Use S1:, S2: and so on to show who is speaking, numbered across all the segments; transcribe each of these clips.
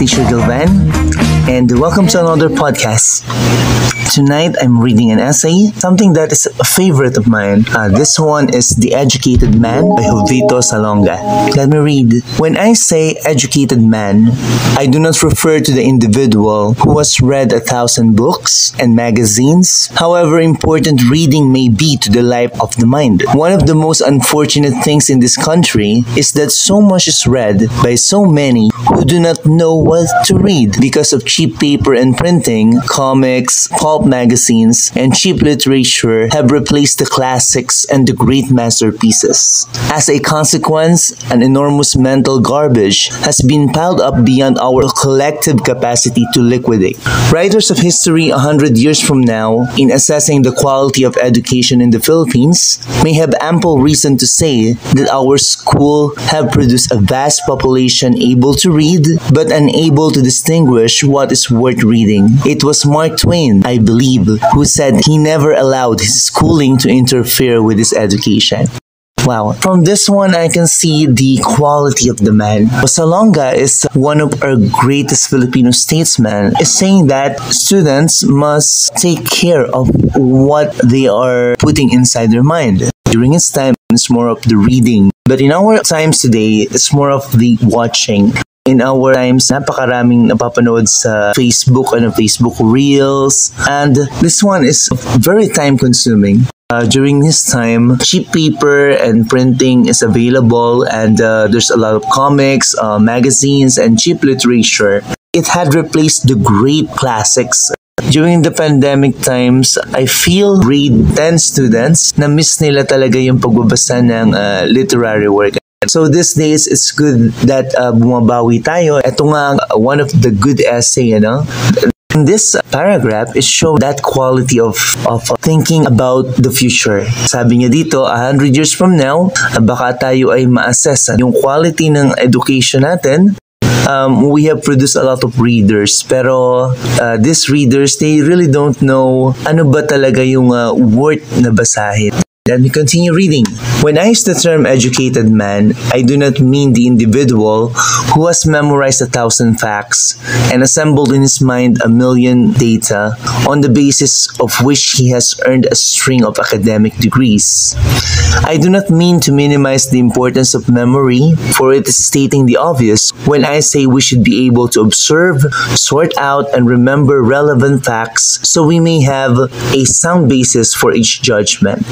S1: teacher Gilvan, and welcome to another podcast. Tonight I'm reading an essay, something that is a favorite of mine. This one is The Educated Man by Jovito Salonga. Let me read. When I say educated man, I do not refer to the individual who has read 1,000 books and magazines, however important reading may be to the life of the mind. One of the most unfortunate things in this country is that so much is read by so many who do not know what to read because of cheap paper and printing. Comics, pulp magazines, and cheap literature have replaced the classics and the great masterpieces. As a consequence, an enormous mental garbage has been piled up beyond our collective capacity to liquidate. Writers of history 100 years from now, in assessing the quality of education in the Philippines, may have ample reason to say that our school have produced a vast population able to read but unable to distinguish what is worth reading. It was Mark Twain, I believe, who said he never allowed his schooling to interfere with his education. Wow. From this one, I can see the quality of the man. Salonga is one of our greatest Filipino statesmen, is saying that students must take care of what they are putting inside their mind. During his time, it's more of the reading. But in our times today, it's more of the watching. In our times, napakaraming napapanood sa Facebook and Facebook Reels. And this one is very time-consuming. During his time, cheap paper and printing is available, and there's a lot of comics, magazines, and cheap literature. It had replaced the great classics. During the pandemic times, I feel grade 10 students na miss nila talaga yung pagbabasa ng literary work. So these days, it's good that bumabawi tayo. Ito nga, one of the good essay, In this paragraph, it shows that quality of thinking about the future. Sabi niya dito, 100 years from now, baka tayo ay ma-assess yung quality ng education natin. We have produced a lot of readers, pero these readers, they really don't know ano ba talaga yung worth na basahin. Let me continue reading. When I use the term educated man, I do not mean the individual who has memorized 1,000 facts and assembled in his mind 1,000,000 data on the basis of which he has earned a string of academic degrees. I do not mean to minimize the importance of memory, for it is stating the obvious when I say we should be able to observe, sort out, and remember relevant facts so we may have a sound basis for each judgment.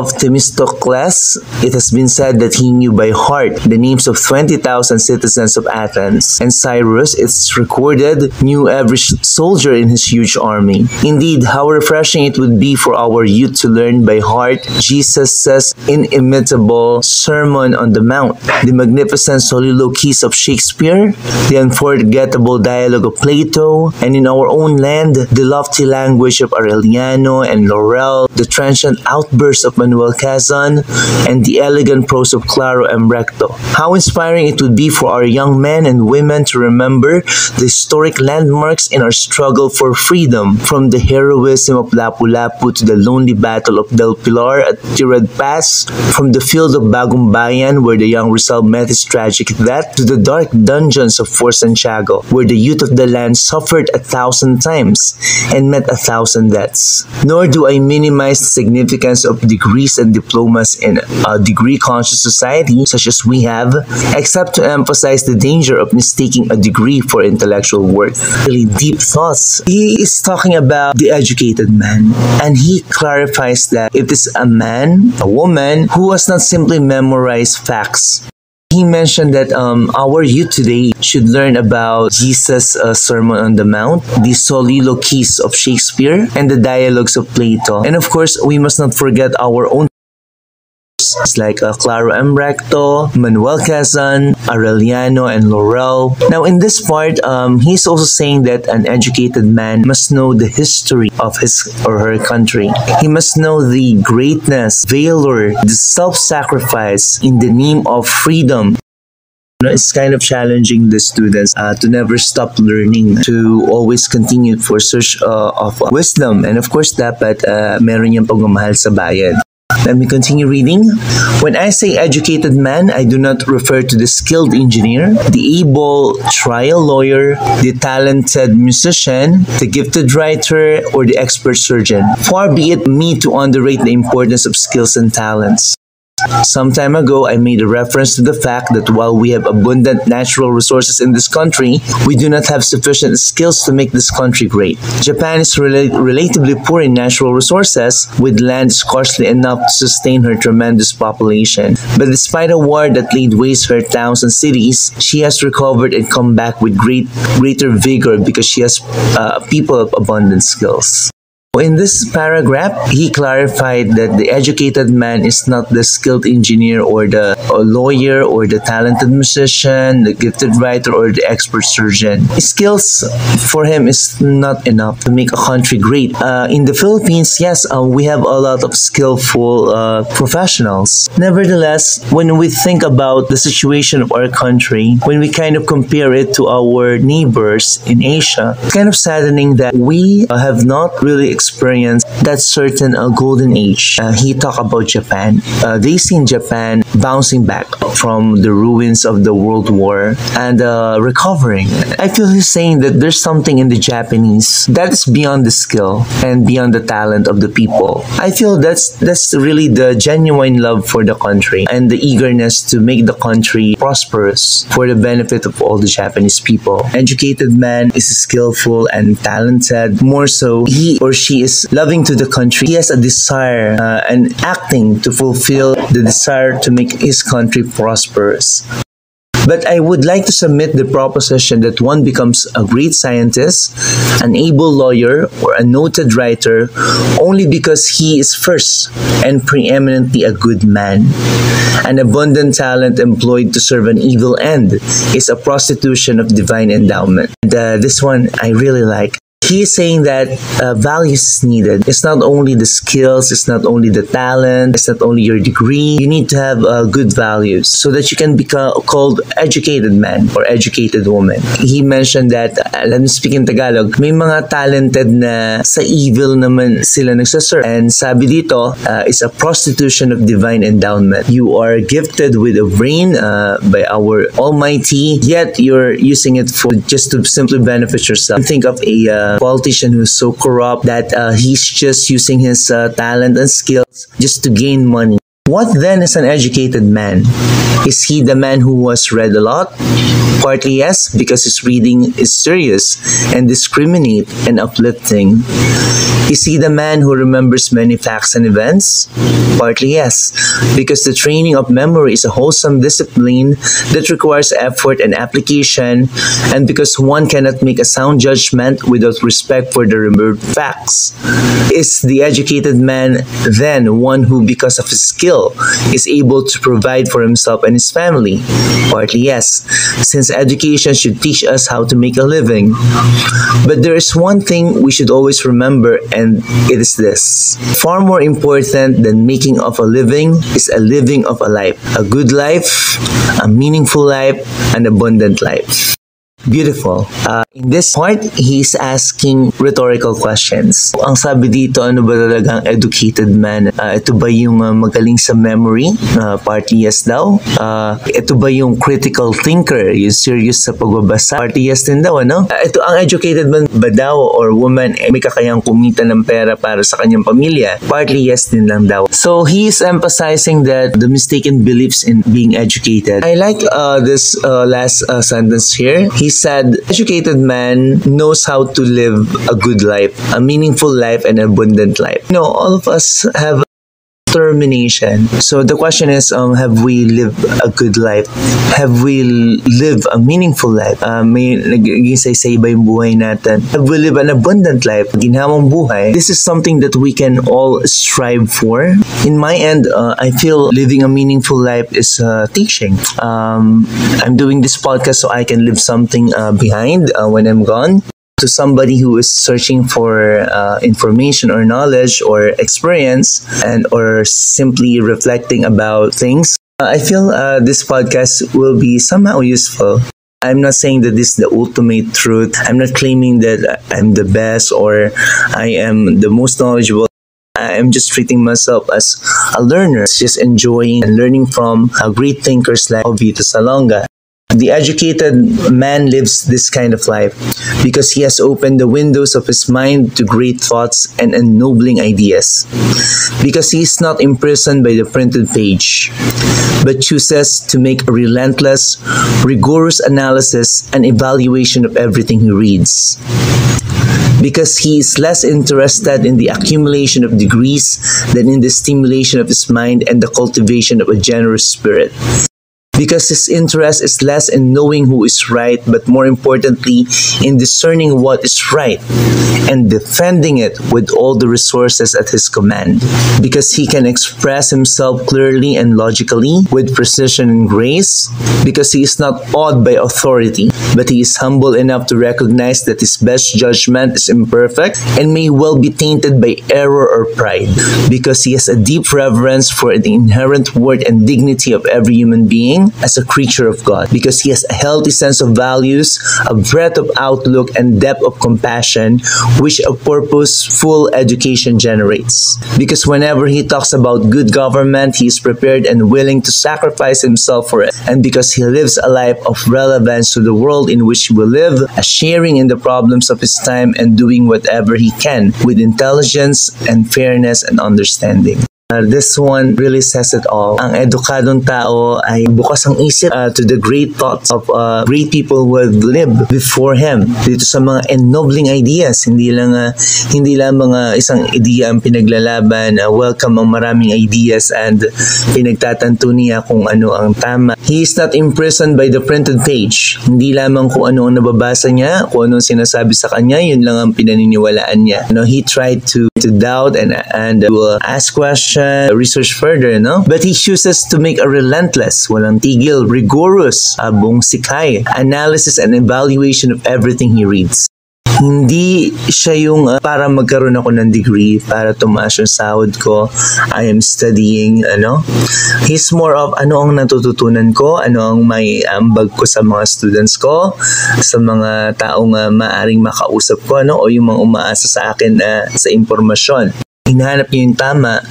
S1: Of Themistocles, it has been said that he knew by heart the names of 20,000 citizens of Athens, and Cyrus, it's recorded, knew every soldier in his huge army. Indeed, how refreshing it would be for our youth to learn by heart Jesus' inimitable Sermon on the Mount, the magnificent soliloquies of Shakespeare, the unforgettable dialogue of Plato, and in our own land, the lofty language of Aureliano and Laurel, the transient outbursts of Manuel Quezon, and the elegant prose of Claro and Recto. How inspiring it would be for our young men and women to remember the historic landmarks in our struggle for freedom, from the heroism of Lapu-Lapu to the lonely battle of Del Pilar at Tirad Pass, from the field of Bagong Bayan where the young Rizal met his tragic death, to the dark dungeons of Fort Santiago where the youth of the land suffered 1,000 times and met 1,000 deaths. Nor do I minimize the significance of degrees and diplomas in a degree-conscious society such as we have, except to emphasize the danger of mistaking a degree for intellectual worth. Really deep thoughts. He is talking about the educated man, and he clarifies that it is a man, a woman, who has not simply memorized facts. He mentioned that our youth today should learn about Jesus' Sermon on the Mount, the soliloquies of Shakespeare, and the dialogues of Plato. And of course, we must not forget our own like Claro and Recto, Manuel Quezon, Aureliano, and Laurel. Now in this part, he's also saying that an educated man must know the history of his or her country. He must know the greatness, valor, the self-sacrifice in the name of freedom. It's kind of challenging the students to never stop learning, to always continue for search of wisdom. And of course, dapat meron yung pagmamahal sa bayan. Let me continue reading. When I say educated man, I do not refer to the skilled engineer, the able trial lawyer, the talented musician, the gifted writer, or the expert surgeon. Far be it me to underrate the importance of skills and talents. Some time ago, I made a reference to the fact that while we have abundant natural resources in this country, we do not have sufficient skills to make this country great. Japan is relatively poor in natural resources, with land scarcely enough to sustain her tremendous population. But despite a war that laid waste her towns and cities, she has recovered and come back with greater vigor because she has people of abundant skills. In this paragraph, he clarified that the educated man is not the skilled engineer or the lawyer or the talented musician, the gifted writer or the expert surgeon. Skills for him is not enough to make a country great. In the Philippines, yes, we have a lot of skillful professionals. Nevertheless, when we think about the situation of our country, when we kind of compare it to our neighbors in Asia, it's kind of saddening that we have not really experienced that certain golden age. He talked about Japan. They seen Japan bouncing back from the ruins of the World War and recovering. I feel he's saying that there's something in the Japanese that is beyond the skill and beyond the talent of the people. I feel that's really the genuine love for the country and the eagerness to make the country prosperous for the benefit of all the Japanese people. Educated man is skillful and talented. More so, he or she is loving to the country. He has a desire and acting to fulfill the desire to make his country prosperous. But I would like to submit the proposition that one becomes a great scientist, an able lawyer, or a noted writer only because he is first and preeminently a good man. An abundant talent employed to serve an evil end is a prostitution of divine endowment. And, this one I really like. He is saying that values is needed. It's not only the skills, it's not only the talent, it's not only your degree. You need to have good values so that you can become called educated man or educated woman. He mentioned that, let me speak in Tagalog, may mga talented na sa evil naman sila nagsaserve. And sabi dito, it's a prostitution of divine endowment. You are gifted with a brain by our Almighty, yet you're using it for just to simply benefit yourself. Think of a politician who's so corrupt that he's just using his talent and skills just to gain money. What then is an educated man? Is he the man who has read a lot? Partly yes, because his reading is serious and discriminate and uplifting. Is he the man who remembers many facts and events? Partly yes, because the training of memory is a wholesome discipline that requires effort and application, and because one cannot make a sound judgment without respect for the remembered facts. Is the educated man then one who, because of his skill, is able to provide for himself and his family? Partly yes, since education should teach us how to make a living. But there is one thing we should always remember, and it is this. Far more important than making of a living is a living of a life. A good life, a meaningful life, an abundant life. Beautiful. In this part, he's asking rhetorical questions. Ang sabi dito, ano ba talagang educated man? Ito ba yung magaling sa memory? Partly yes daw. Ito ba yung critical thinker? Yung serious sa pagbabasa? Partly yes din daw, ano? Ito ang educated man ba daw or woman may kakayang kumita ng pera para sa kanyang pamilya? Partly yes din lang daw. So, he is emphasizing that the mistaken beliefs in being educated. I like this last sentence here. He said, educated man knows how to live a good life, a meaningful life, and an abundant life. You know, all of us have determination. So the question is, have we lived a good life? Have we lived a meaningful life? May nag-iisay-say ba yung buhay natin? Have we lived an abundant life? Ginhawang buhay? This is something that we can all strive for. In my end, I feel living a meaningful life is teaching. I'm doing this podcast so I can leave something behind when I'm gone. To somebody who is searching for information or knowledge or experience and or simply reflecting about things, I feel this podcast will be somehow useful. I'm not saying that this is the ultimate truth. I'm not claiming that I'm the best or I am the most knowledgeable. I'm just treating myself as a learner, just enjoying and learning from great thinkers like Jovito Salonga. The educated man lives this kind of life because he has opened the windows of his mind to great thoughts and ennobling ideas. Because he is not imprisoned by the printed page, but chooses to make a relentless, rigorous analysis and evaluation of everything he reads. Because he is less interested in the accumulation of degrees than in the stimulation of his mind and the cultivation of a generous spirit. Because his interest is less in knowing who is right, but more importantly, in discerning what is right and defending it with all the resources at his command. Because he can express himself clearly and logically with precision and grace. Because he is not awed by authority, but he is humble enough to recognize that his best judgment is imperfect and may well be tainted by error or pride. Because he has a deep reverence for the inherent worth and dignity of every human being as a creature of God, because he has a healthy sense of values, a breadth of outlook, and depth of compassion, which a purposeful education generates. Because whenever he talks about good government, he is prepared and willing to sacrifice himself for it. And because he lives a life of relevance to the world in which he will live, a sharing in the problems of his time and doing whatever he can with intelligence and fairness and understanding. This one really says it all. Ang edukadong tao ay bukas ang isip to the great thoughts of great people who have lived before him. Dito sa mga ennobling ideas, hindi lang mga isang ideya ang pinaglalaban. Welcome ang maraming ideas and pinagtatanto niya kung ano ang tama. He is not imprisoned by the printed page. Hindi lamang kung ano ang nababasa niya, kung ano ang sinasabi sa kanya, yun lang ang pinaniniwalaan niya. He tried to doubt and ask questions, research further, But he chooses to make a relentless, walang tigil, rigorous, buong sikay, analysis and evaluation of everything he reads. Hindi siya yung para magkaroon ako ng degree, para tumaas yung sahod ko, I am studying, He's more of ano ang natututunan ko, ano ang may ambag ko sa mga students ko, sa mga taong maaring makausap ko, o yung mga umaasa sa akin sa impormasyon. Hinahanap niya yung tama.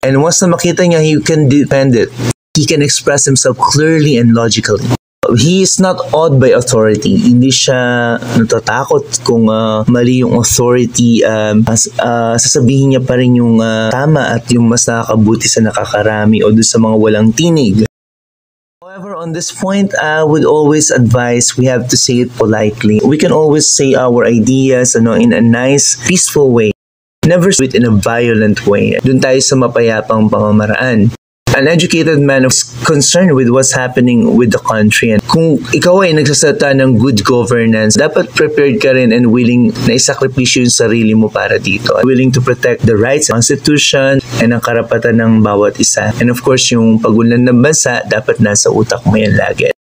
S1: And once na makita niya, he can defend it. He can express himself clearly and logically. He is not awed by authority. Hindi siya natatakot kung mali yung authority. Sasabihin niya pa rin yung tama at yung mas nakakabuti sa nakakarami o doon sa mga walang tinig. However, on this point, I would always advise we have to say it politely. We can always say our ideas in a nice, peaceful way. Never do it in a violent way. Doon tayo sa mapayapang pamamaraan. An educated man is concerned with what's happening with the country. And kung ikaw ay nagsasalita ng good governance, dapat prepared ka rin and willing na isakripisyo yung sarili mo para dito. Willing to protect the rights, constitution, and ang karapatan ng bawat isa. And of course, yung pagunlad ng bansa, dapat nasa utak mo yan lagi.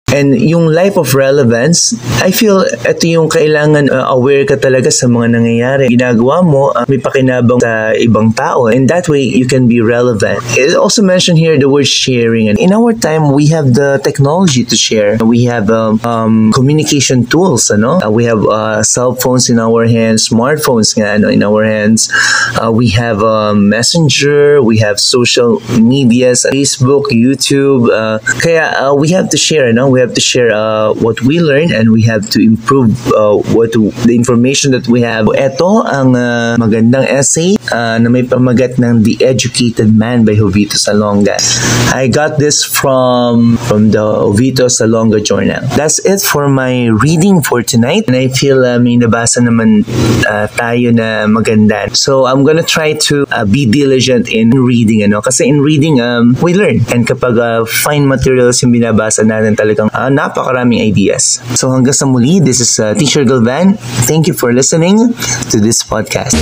S1: And yung life of relevance, I feel ito yung kailangan aware ka talaga sa mga nangyayari. Ginagawa mo, may pakinabang sa ibang tao. And that way, you can be relevant. It also mentioned here the word sharing. And in our time, we have the technology to share. We have communication tools. We have cell phones in our hands, smartphones in our hands. We have Messenger. We have social medias, Facebook, YouTube. Kaya we have to share. We have to share what we learn and we have to improve the information that we have. Ito ang magandang essay na may pamagat ng The Educated Man by Jovito Salonga. I got this from the Jovito Salonga journal. That's it for my reading for tonight. And I feel may nabasa naman tayo na maganda. So I'm gonna try to be diligent in reading. Kasi in reading, we learn. And kapag fine materials yung binabasa natin, talagang napakaraming ideas. So hanggang sa muli, this is Teacher Galvan. Thank you for listening to this podcast.